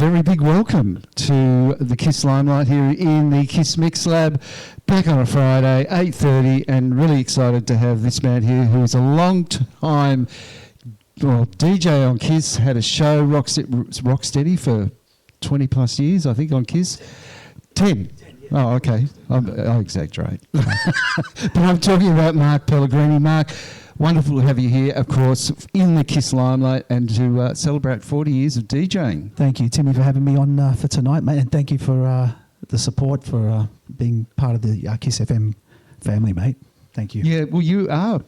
very big welcome to the KISS Limelight here in the KISS Mix Lab, back on a Friday, 8:30, and really excited to have this man here who is a long time DJ on KISS, had a show, Rocksteady, for 20 plus years, I think, on KISS. 10. Oh, okay. I exaggerate. But I'm talking about Mark Pellegrini. Mark, wonderful to have you here, of course, in the KISS Limelight and to celebrate 40 years of DJing. Thank you, Timmy, for having me on for tonight, mate, and thank you for the support, for being part of the KISS FM family, mate. Thank you. Yeah, well, you are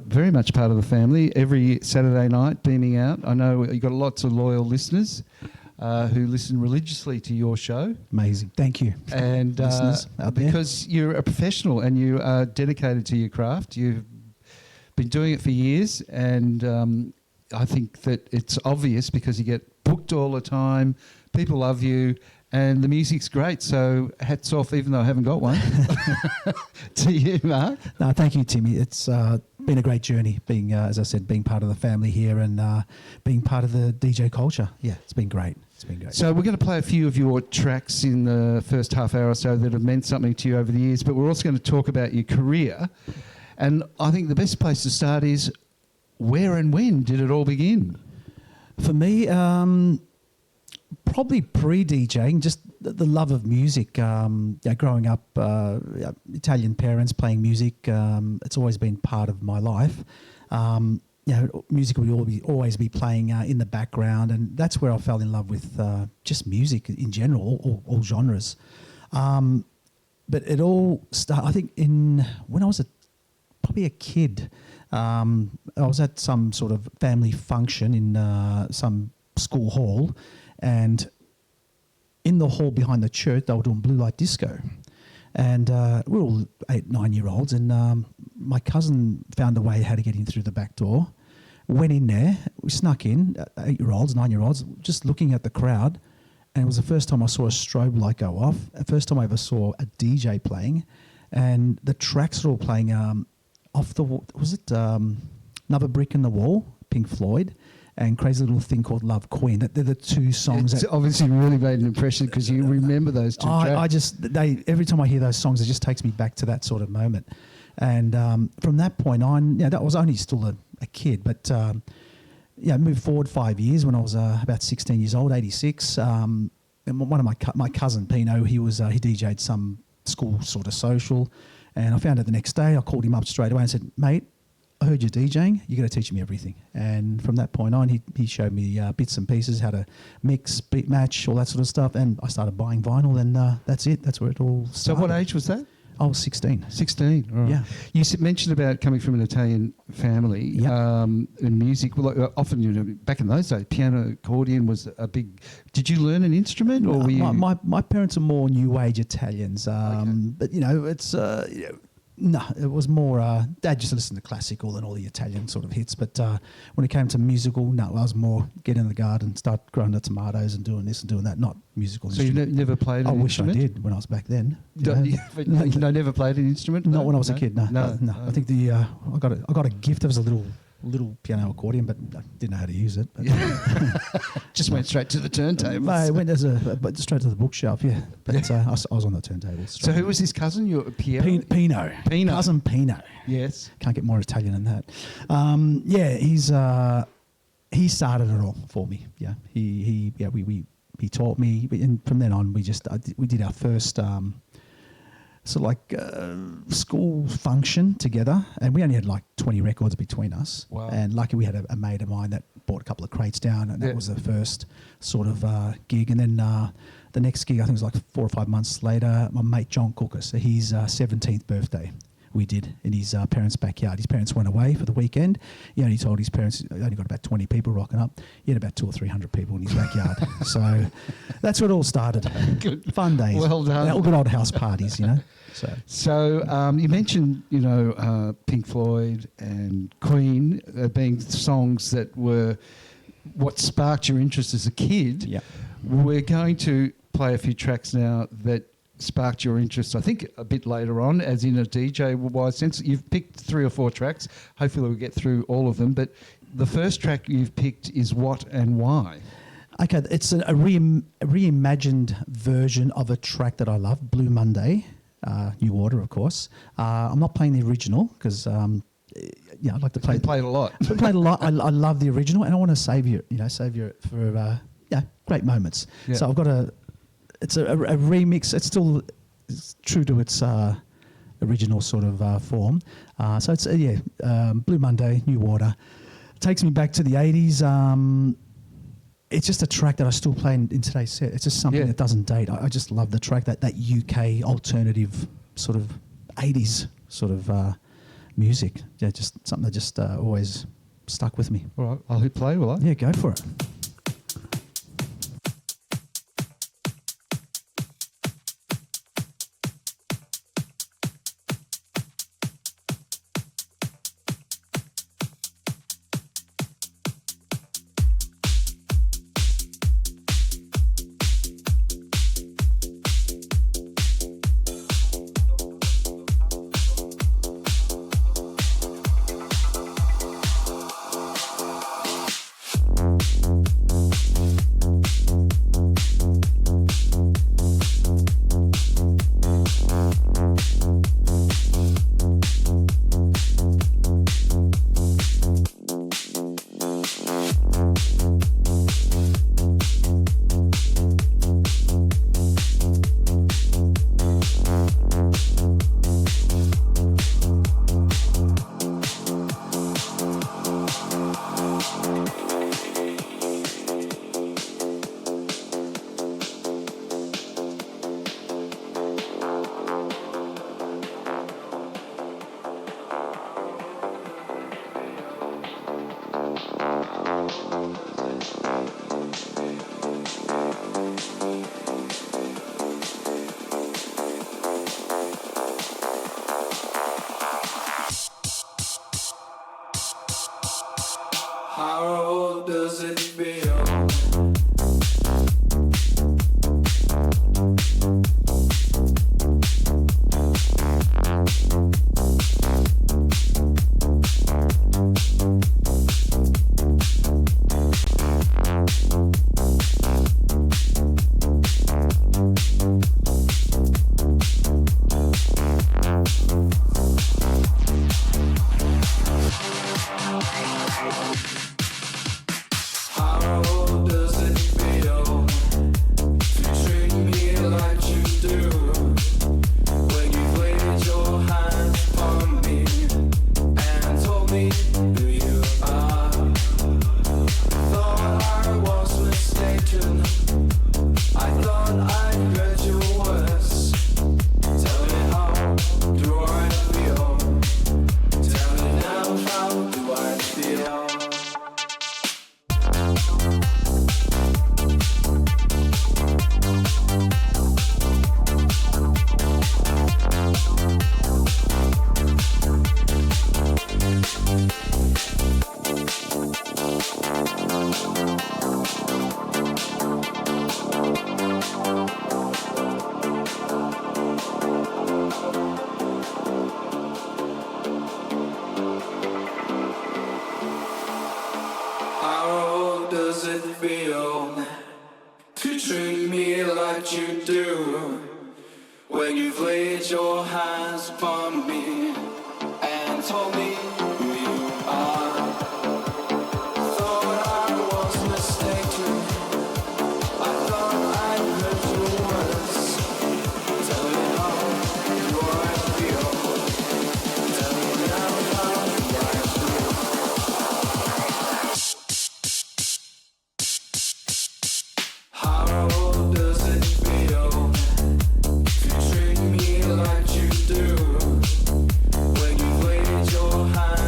very much part of the family. Every Saturday night, beaming out. I know you've got lots of loyal listeners who listen religiously to your show. Amazing. Thank you. And listeners out there. Because you're a professional and you are dedicated to your craft. You've been doing it for years, and I think that it's obvious because you get booked all the time, people love you, and the music's great. So hats off, even though I haven't got one, to you, Mark. No, thank you, Timmy. It's been a great journey, being, as I said, being part of the family here and being part of the DJ culture. Yeah, it's been great. It's been great. So we're going to play a few of your tracks in the first half hour or so that have meant something to you over the years, but we're also going to talk about your career. And I think the best place to start is, where and when did it all begin? For me, probably pre-DJing, just the love of music. Growing up, Italian parents playing music, it's always been part of my life. Music would always be playing in the background, and that's where I fell in love with just music in general, all genres. But it all started, I think, when I was probably a kid. I was at some sort of family function in some school hall, and in the hall behind the church they were doing blue light disco, and we were all 8-9-year-olds, and my cousin found a way how to get in through the back door, went in there, we snuck in, 8-year-olds, 9-year-olds, just looking at the crowd, and it was the first time I saw a strobe light go off, the first time I ever saw a DJ playing, and the tracks were all playing off the wall. Was it Another Brick in the Wall, Pink Floyd, and Crazy Little Thing Called Love, Queen. They're the two songs. It's obviously really made an impression because you remember those two tracks. Every time I hear those songs, it just takes me back to that sort of moment. And from that point on, that was only still a kid, but moved forward 5 years when I was about 16 years old, 86. And one of my cousin Pino, he DJ'd some school sort of social. And I found out the next day, I called him up straight away and said, mate, I heard you're DJing, you're going to teach me everything. And from that point on, he showed me bits and pieces, how to mix, beat match, all that sort of stuff. And I started buying vinyl, and that's it. That's where it all started. So what age was that? I was 16. 16, right. Yeah. You mentioned about coming from an Italian family, in music. Well, often, back in those days, piano, accordion was a big... Did you learn an instrument, or were you... My parents are more New Age Italians, okay. But, it's... No, it was more... Dad used to listen to classical and all the Italian sort of hits, but when it came to musical, no, I was more get in the garden, start growing the tomatoes and doing this and doing that, not musical. So you never played an instrument? I wish I did when I was back then. Never played an instrument? Not when I was a kid, no. I think I got a gift. There was a little piano accordion, but I didn't know how to use it. Just went straight to the turntable. No, it went straight to the bookshelf, yeah. But I was on the turntable. So who was his cousin? Your Pino. Cousin Pino. Yes. Can't get more Italian than that. He started it all for me. Yeah. He taught me, and from then on we did our first school function together, and we only had like 20 records between us. Wow. And lucky we had a mate of mine that bought a couple of crates down, and that was the first sort of gig. And then the next gig, I think it was like 4 or 5 months later, my mate John Cooker, so his 17th birthday we did in his parents' backyard. His parents went away for the weekend. He only told his parents, he only got about 20 people rocking up. He had about 200 or 300 people in his backyard. So that's where it all started. Good. Fun days. Well done. All good old house parties, So you mentioned, Pink Floyd and Queen being songs that were what sparked your interest as a kid. Yeah. We're going to play a few tracks now that sparked your interest, I think, a bit later on, as in a DJ-wise sense. You've picked 3 or 4 tracks. Hopefully we'll get through all of them. But the first track you've picked is What and Why? Okay, it's a reimagined version of a track that I love, Blue Monday, New Order, of course. I'm not playing the original because, I'd like to play. You played a lot. I played a lot. I love the original, and I want to save it for great moments. Yeah. So I've got it's a remix. It's still true to its original sort of form. So it's Blue Monday, New Order. Takes me back to the 80s. It's just a track that I still play in today's set. It's just something that doesn't date. I just love the track, that UK alternative sort of 80s sort of music. Yeah, just something that just always stuck with me. All right, I'll hit play, will I? Yeah, go for it. How does it feel? How does it feel to treat me like you do when you laid your hands on me and told me who you are? Thought I was mistaken. I thought I heard your words. Tell me how do I feel? Tell me now, how do I feel? How does it feel to treat me like you do when you've laid your hands upon me and told me who you are? Thought I was mistaken. I thought I heard your words. Tell me how do I feel? Tell me now how do I feel? How does it feel to treat me like you do when you laid your hand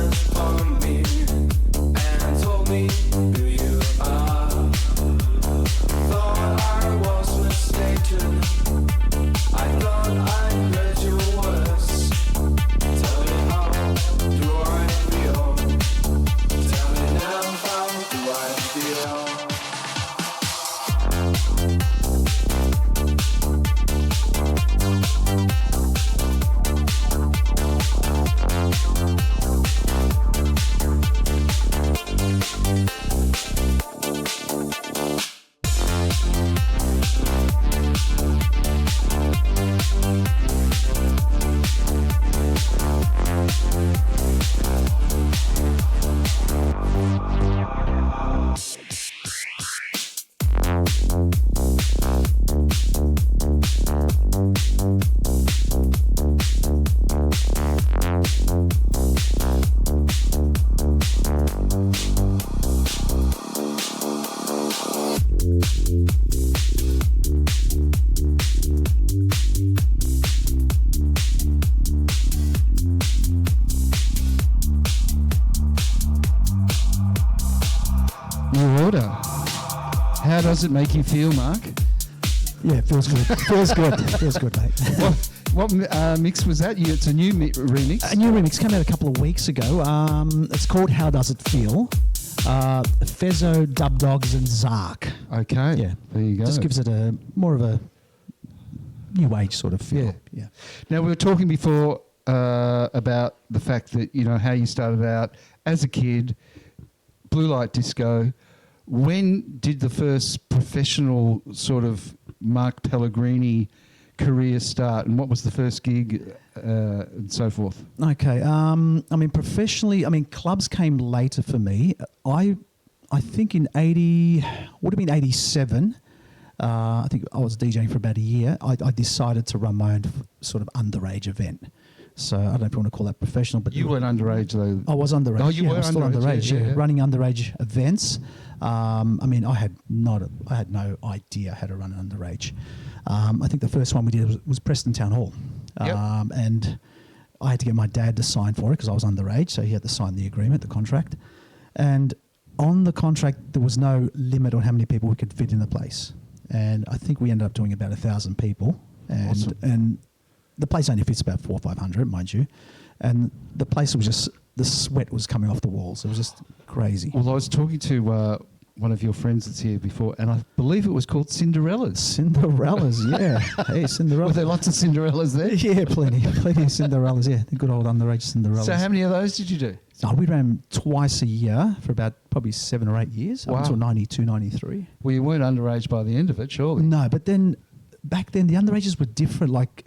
does it make you feel, Mark? Yeah, it feels good. Feels good. Feels good, mate. What mix was that? It's a new remix. A new remix came out a couple of weeks ago. It's called How Does It Feel? Fezzo, Dub Dogs, and Zark. Okay. Yeah. There you go. Just gives it a more of a new age sort of feel. Yeah. Now, we were talking before about the fact that, you know, how you started out as a kid, blue light disco. When did the first professional sort of Mark Pellegrini career start, and what was the first gig and so forth? Okay. I mean, professionally, clubs came later for me. I think in 87, I think I was DJing for about a year. I decided to run my own sort of underage event. So I don't know if you want to call that professional, but you weren't underage though. I was underage. Oh, you were I was still underage. yeah. Running underage events. I had no idea how to run an underage. I think the first one we did was Preston Town Hall, and I had to get my dad to sign for it because I was underage, so he had to sign the agreement, the contract, and on the contract there was no limit on how many people we could fit in the place, and I think we ended up doing about 1,000 people, and awesome. and the place only fits about 400 or 500, mind you, and the place was just, the sweat was coming off the walls. It was just crazy. Well, I was talking to one of your friends that's here before, and I believe it was called Cinderella's. Cinderellas, yeah. Hey, Cinderella. Were there lots of Cinderellas there? Yeah, plenty of Cinderellas, yeah. The good old underage Cinderellas. So how many of those did you do? No, we ran twice a year for about probably 7 or 8 years, Wow. up until 92, 93. Well, you weren't underage by the end of it, surely. No, but then, back then, the underages were different. Like,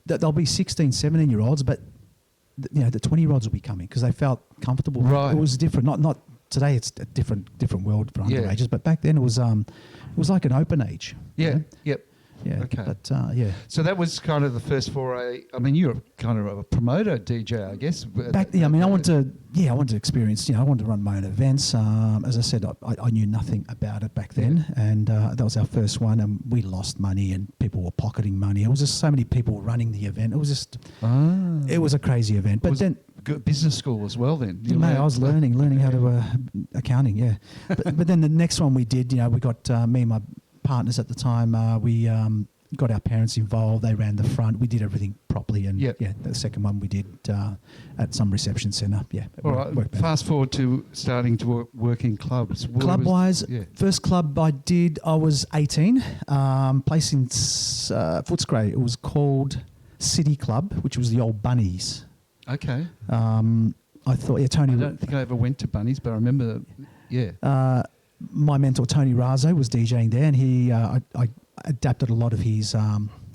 they'll be 16, 17-year-olds, but, the 20-year-olds will be coming because they felt comfortable. Right. It was different. Not today, it's a different world for Yeah. underages, but back then it was like an open age. Yeah. you know? Yep. Yeah. Okay. But, yeah. So that was kind of the first foray. I mean, you're kind of a promoter DJ, I guess. Back then, I wanted to experience, I wanted to run my own events. As I said, I knew nothing about it back then, and that was our first one, and we lost money, and people were pocketing money. It was just so many people running the event. It was just, it was a crazy event. But then, good business school as well then. I was learning how to accounting, yeah. but then the next one we did, we got me and my partners at the time, we got our parents involved. They ran the front. We did everything properly, and the second one we did at some reception centre. Yeah. All right. Fast forward to starting to work in clubs. Club-wise, first club I did, I was 18. Place in Footscray. It was called City Club, which was the old Bunnies. Okay. I thought, Tony. I don't think I ever went to Bunnies, but I remember, my mentor Tony Razzo was DJing there, and he I adapted a lot of his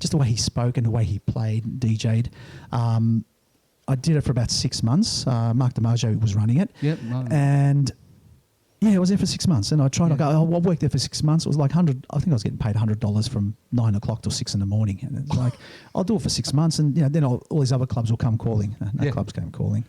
just the way he spoke and the way he played, DJ'd. I did it for about 6 months. Mark DeMarjo was running it, and I was there for 6 months, and I tried. I worked there for 6 months. It was like $100. I think I was getting paid $100 from 9 o'clock till 6 in the morning, and it's like I'll do it for 6 months, and then all these other clubs will come calling. Clubs came calling,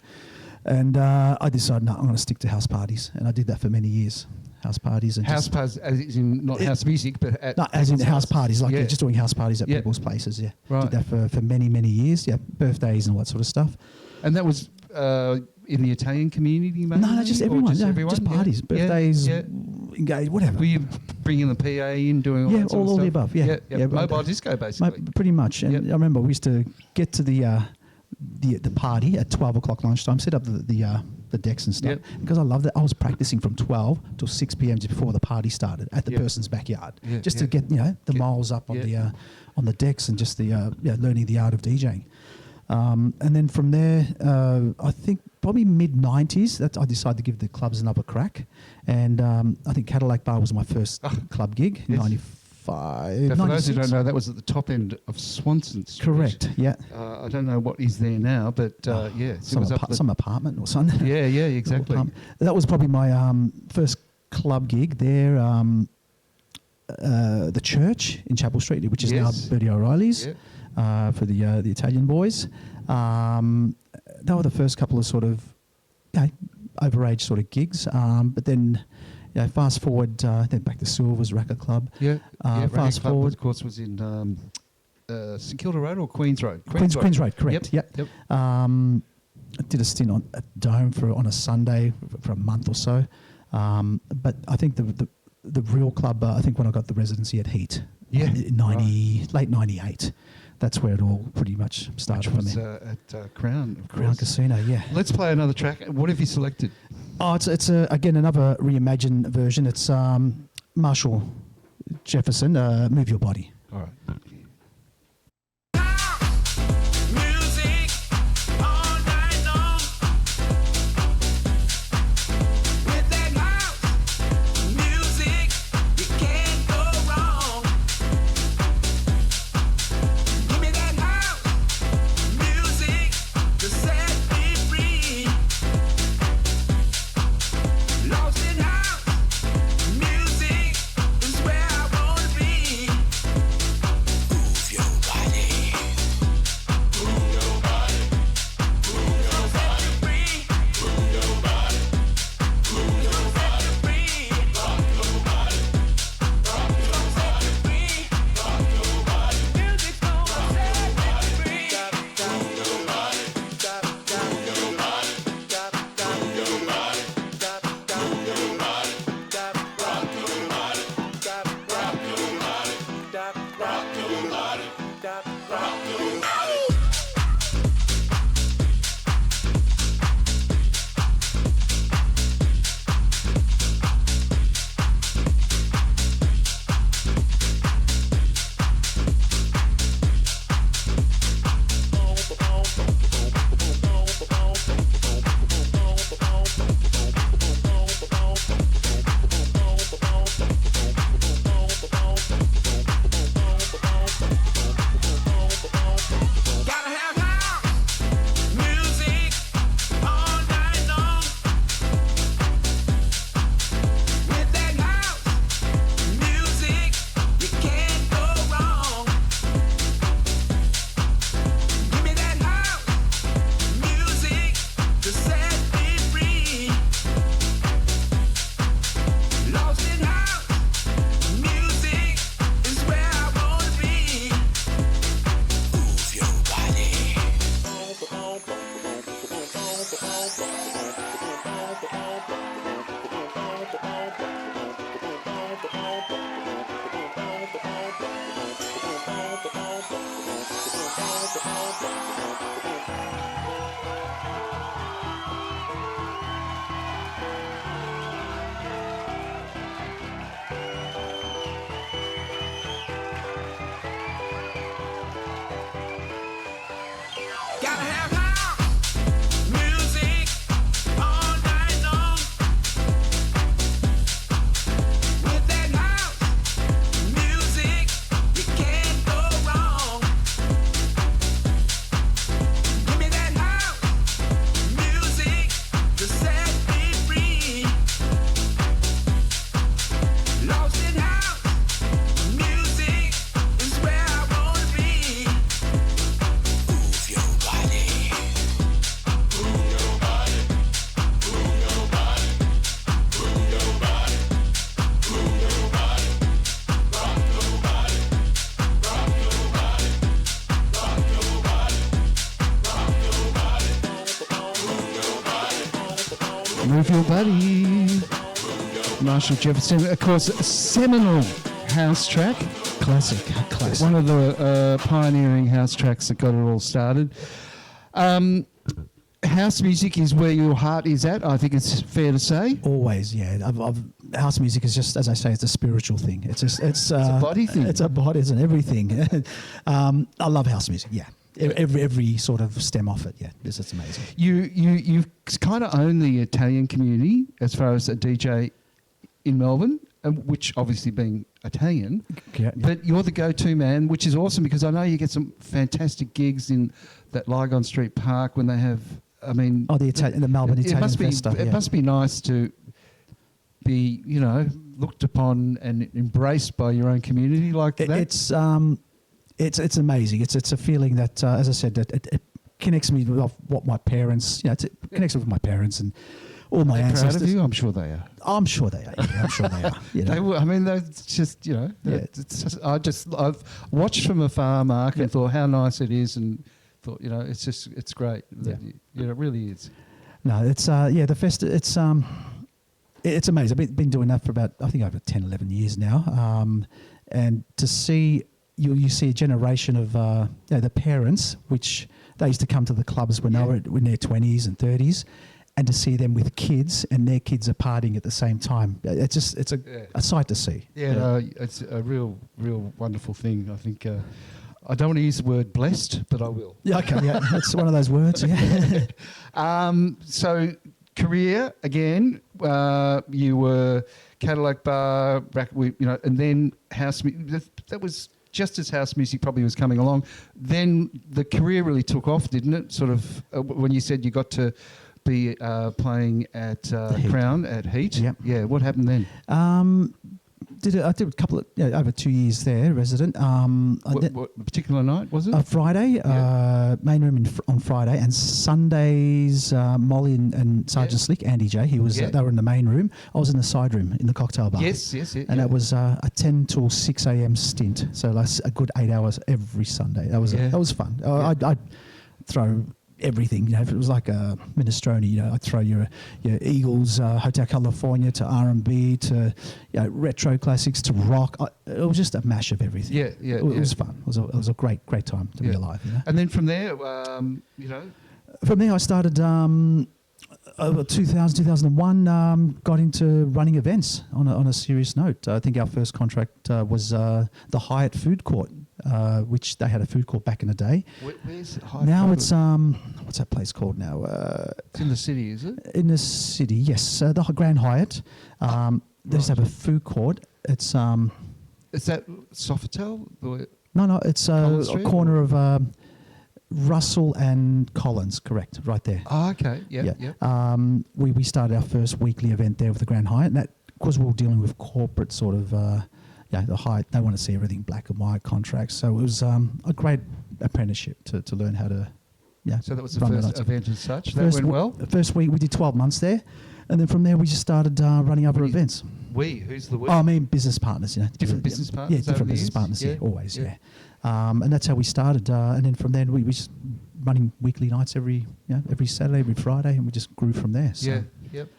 and I decided I'm going to stick to house parties, and I did that for many years. House parties and house parties, as in not house music, but as in house parties, like just doing house parties at people's places. Yeah, right. Did that for many years. Yeah, birthdays and all that sort of stuff. And that was in the Italian community, maybe? No, just everyone. Just parties, birthdays, engage, whatever. Were you bringing the PA in, doing all that sort of all stuff? the above. Yeah, mobile disco basically. Pretty much. And I remember we used to get to the party at 12 o'clock lunchtime, set up the decks and stuff. Because I loved it. I was practicing from 12 till 6 p.m. just before the party started at the person's backyard, just to get the miles up on the decks and just the learning the art of DJing. And then from there, I think probably mid-90s, I decided to give the clubs another crack. And I think Cadillac Bar was my first club gig, 95. Now, for those who don't know, that was at the top end of Swanson Street. Correct, yeah. I don't know what is there now, but some apartment or something. Yeah, exactly. That was probably my first club gig there. The church in Chapel Street, which is now Bertie O'Reilly's, for the Italian boys. They were the first couple of sort of overage sort of gigs, but then. Fast forward, then back to Silver's Racket Club. Fast forward, of course, was in St Kilda Road or Queens Road? Queens Road, correct. Yep. I did a stint at Dome on a Sunday for a month or so. But I think the the real club, I think when I got the residency at Heat, Yeah, in late '98. That's where it all pretty much started for me. At Crown, of Crown course. Casino, yeah. Let's play another track. What have you selected? Oh, it's again another reimagined version. It's Marshall Jefferson, "Move Your Body." All right. Move Your Body. Marshall Jefferson, of course, a seminal house track. Classic. One of the pioneering house tracks that got it all started. House music is where your heart is at, I think it's fair to say. Always, yeah. House music is just, as I say, it's a spiritual thing. It's a body thing. It's a body, it's an everything. I love house music, yeah. Every sort of stem off it, yeah. It's amazing. You kind of own the Italian community as far as a DJ in Melbourne, which obviously being Italian, Yeah. but you're the go-to man, which is awesome because I know you get some fantastic gigs in that Lygon Street Park when they have, I mean... Oh, the Melbourne Italian Festa. It must be nice to be, looked upon and embraced by your own community like that. It's amazing. It's a feeling that, as I said, that it connects me with what my parents, it connects me with my parents and all my ancestors. Proud of you? I'm sure they are. I'm sure they are. Yeah, I'm sure they are. They were, I mean, they're just, I've watched from afar, Mark, and thought how nice it is, and thought, it's great. Yeah. It really is. No, it's the festa. It's It's amazing. I've been doing that for about, I think, over 10, 11 years now. And to see, you see a generation of the parents, which they used to come to the clubs when they were in their 20s and 30s, and to see them with kids and their kids are partying at the same time. It's a sight to see. Yeah, no, it's a real wonderful thing. I think I don't want to use the word blessed, but I will. Yeah, okay, yeah, that's one of those words. Yeah. So career again. You were Cadillac Bar, and then house music. That was just as house music probably was coming along. Then the career really took off, didn't it? Sort of when you said you got to be playing at Crown at Heat. Yep. Yeah. What happened then? I did a couple of over 2 years there, resident. What particular night was it? Friday, main room on Friday, and Sundays. Molly and Sergeant Slick, Andy J. They were in the main room. I was in the side room in the cocktail bar. Yes. And that was a 10 till 6 a.m. stint, so like a good 8 hours every Sunday. That was fun. I'd throw everything, if it was like a minestrone, I'd throw your Eagles, Hotel California, to R&B, to retro classics, to rock. It was just a mash of everything. It was fun. It was a great time to be alive. And then from there, From there, I started 2001, got into running events on a serious note. I think our first contract was the Hyatt Food Court, which they had a food court back in the day. Where's Hyatt? Now it's what's that place called now? It's in the city, is it? In the city, yes. The Grand Hyatt. They just have a food court. It's Is that Sofitel? no, it's a Street? corner of Russell and Collins, correct, right there. Oh, okay. Yeah. We started our first weekly event there with the Grand Hyatt, and that because we were dealing with corporate sort of, the Hyatt, they want to see everything black and white contracts. So it was a great apprenticeship to learn how to, So that was the first event as such. That went well? The first week, we did 12 months there. And then from there, we just started running other events. Who's the we? Oh, I mean, business partners, Different business partners? Yeah, different business partners, always, and that's how we started. And then from there, we just running weekly nights every Saturday, every Friday, and we just grew from there. So. Yeah, yep.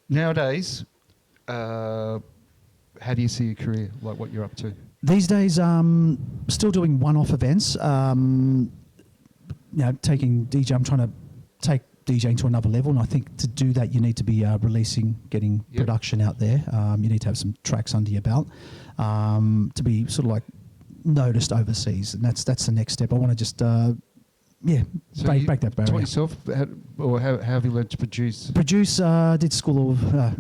Nowadays, how do you see your career, like what you're up to? These days, still doing one-off events. Taking DJ, I'm trying to take DJing to another level, and I think to do that you need to be getting production out there. You need to have some tracks under your belt to be sort of like noticed overseas, and that's the next step. I want to just break that barrier. Taught yourself, how have you learned to produce? Did school of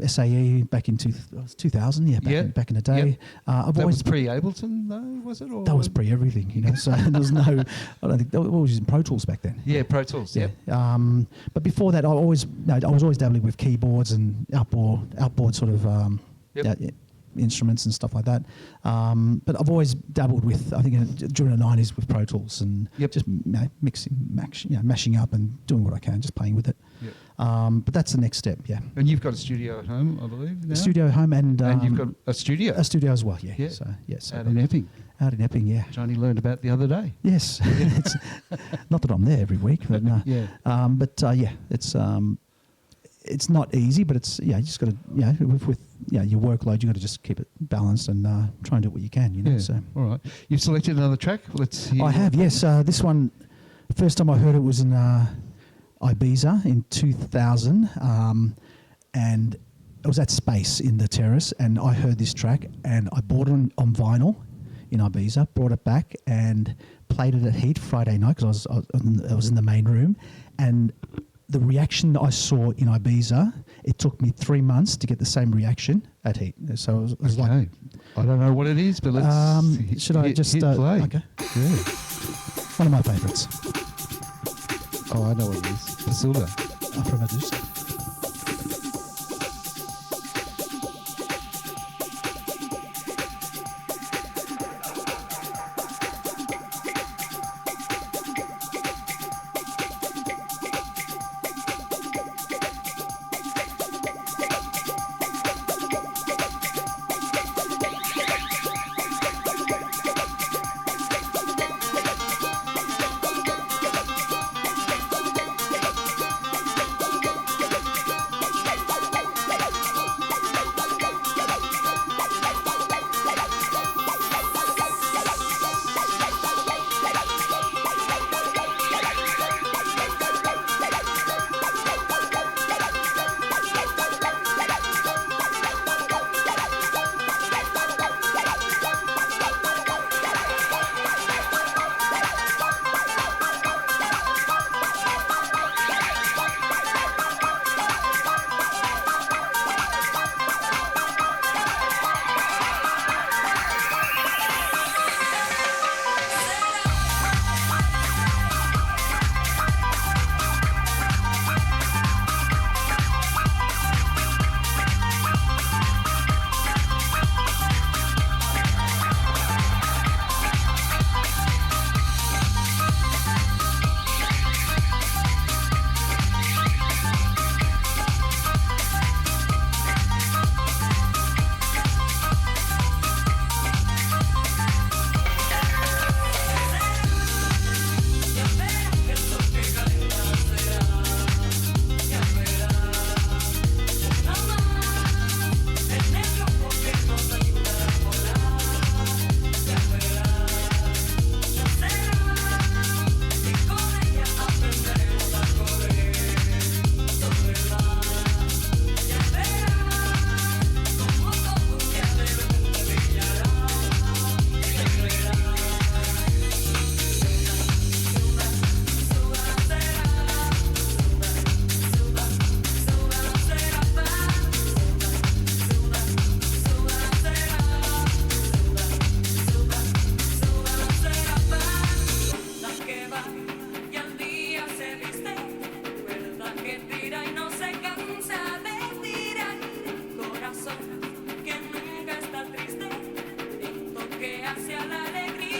SAE back in 2000, back in the day. That was pre-Ableton though, was it? Or? That was pre-everything, so there was no, I don't think, we were using Pro Tools back then. Yeah, Pro Tools, But before that, I was always dabbling with keyboards and outboard sort of instruments and stuff like that. But I've always dabbled with, I think during the 90s with Pro Tools and just mashing up and doing what I can, just playing with it. But that's the next step, And you've got a studio at home, I believe, now? A studio at home and you've got a studio? A studio as well, Yeah. So, out in Epping? Out in Epping, yeah. Johnny learned about the other day. Yes. It's, not that I'm there every week, but no. It's not easy, but it's you just got to with your workload, you got to just keep it balanced and try and do what you can. So all right, you've selected another track. Let's hear. I have, yes. This one, first time I heard it was in Ibiza in 2000, and it was at Space in the Terrace, and I heard this track and I bought it on vinyl in Ibiza, brought it back and played it at Heat Friday night because I was in the main room, and the reaction I saw in Ibiza, it took me 3 months to get the same reaction at Heat. So it was like, I don't know what it is, but let's should I just hit play? Okay. Yeah. One of my favourites. Oh, I know what it is. Pasilda. From Medusa. va y al día se viste, cuerda que tira y no se cansa de tirar, corazón que nunca está triste, viento que hacia la alegría.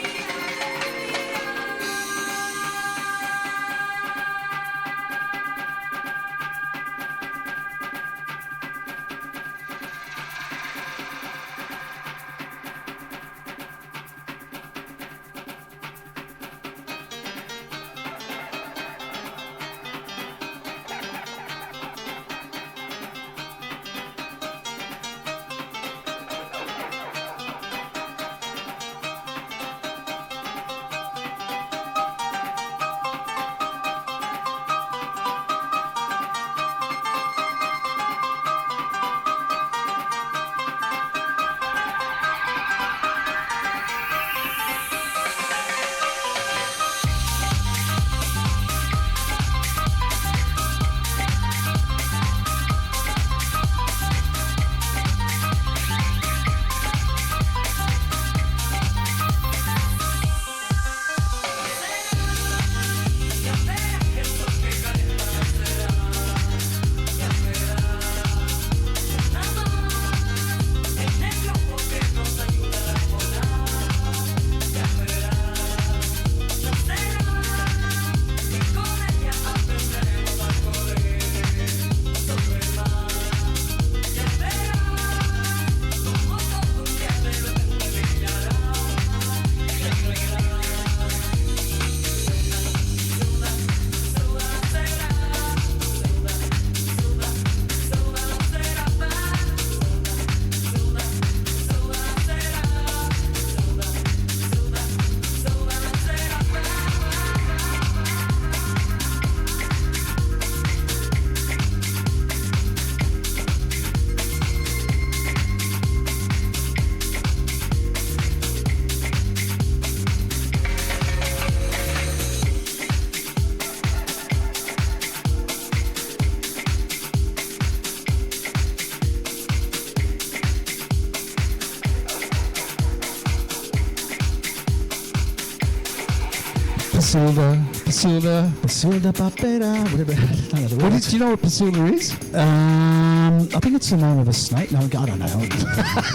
Pasilda Papera, whatever. Do you know what Pasilla is? I think it's the name of a snake. No, I don't know. I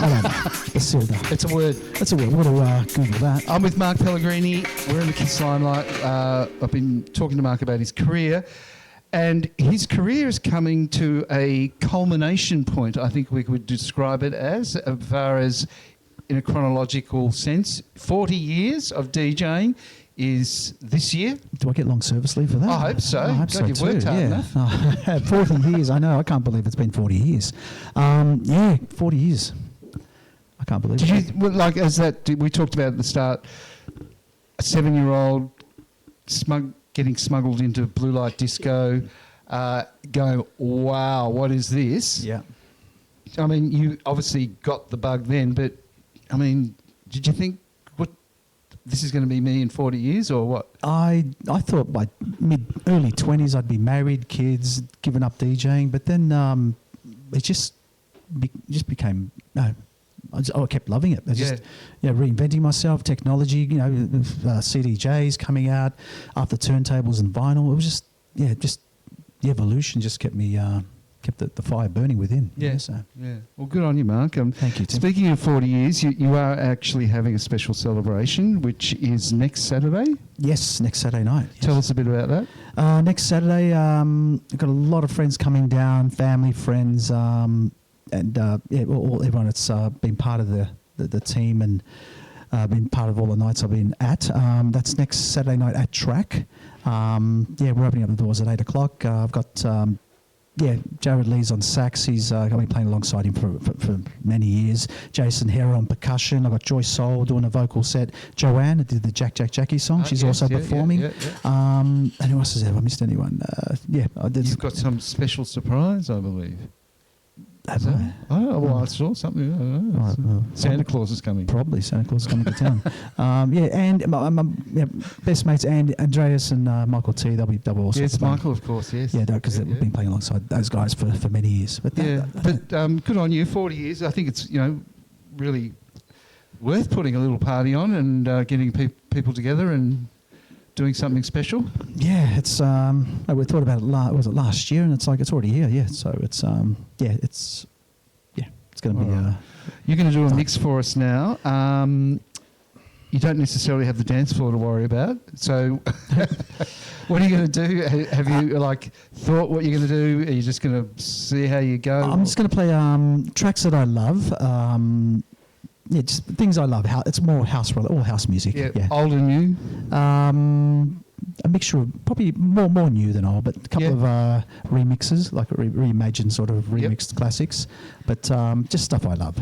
don't know. Pasilda. It's a word. That's a word. We've got to Google that. I'm with Mark Pellegrini. We're in the Kiss Limelight. I've been talking to Mark about his career, and his career is coming to a culmination point, I think we could describe it as far as in a chronological sense. 40 years of DJing is this year. Do I get long service leave for that? I hope so. I hope God, so you've too. worked hard enough. 40 years. I know. I can't believe it's been 40 years. 40 years. I can't believe Did it. you, well, like, as that we talked about at the start, a 7-year-old getting smuggled into blue light disco, going, wow, what is this? Yeah. I mean, you obviously got the bug then, but I mean, did you think, what, this is going to be me in 40 years or what? I thought by early 20s I'd be married, kids, given up DJing, but then it just became I kept loving it. I just reinventing myself, technology, CDJs coming out, after turntables and vinyl. It was just the evolution just kept me kept the fire burning within. Yeah. So. Yeah. Well, good on you, Mark. Thank you, Tim. Speaking of 40 years, you are actually having a special celebration, which is next Saturday. Yes, next Saturday night. Yes. Tell us a bit about that. Next Saturday, I've got a lot of friends coming down, family, friends, and everyone that's been part of the team and been part of all the nights I've been at. That's next Saturday night at Track. We're opening up the doors at 8 o'clock. I've got Jared Lee's on sax. He's going to be playing alongside him for many years. Jason Hera on percussion. I've got Joy Soul doing a vocal set. Joanne, who did the Jackie song. She's also performing. And who else is there? Have I missed anyone? I did. You've got some special surprise, I believe. Have I? Oh, well, I saw something. I don't know. Santa Claus is coming. Probably Santa Claus is coming to town. And my best mates, Andreas and Michael T. They'll also. Yes, Michael, of course. Yes. Yeah, because we've been playing alongside those guys for many years. But good on you. 40 years. I think it's really worth putting a little party on and getting people together and doing something special? Yeah, it's we thought about it. Was it last year? And it's like it's already here. Yeah, so it's it's going to be. You're going to do a mix for us now. You don't necessarily have the dance floor to worry about. So, what are you going to do? Have you thought what you're going to do? Are you just going to see how you go? I'm just going to play tracks that I love. Just things I love. It's more all house music. Yeah. Old and new. A mixture of probably more new than old, but a couple of remixes, like reimagined sort of remixed classics. But just stuff I love.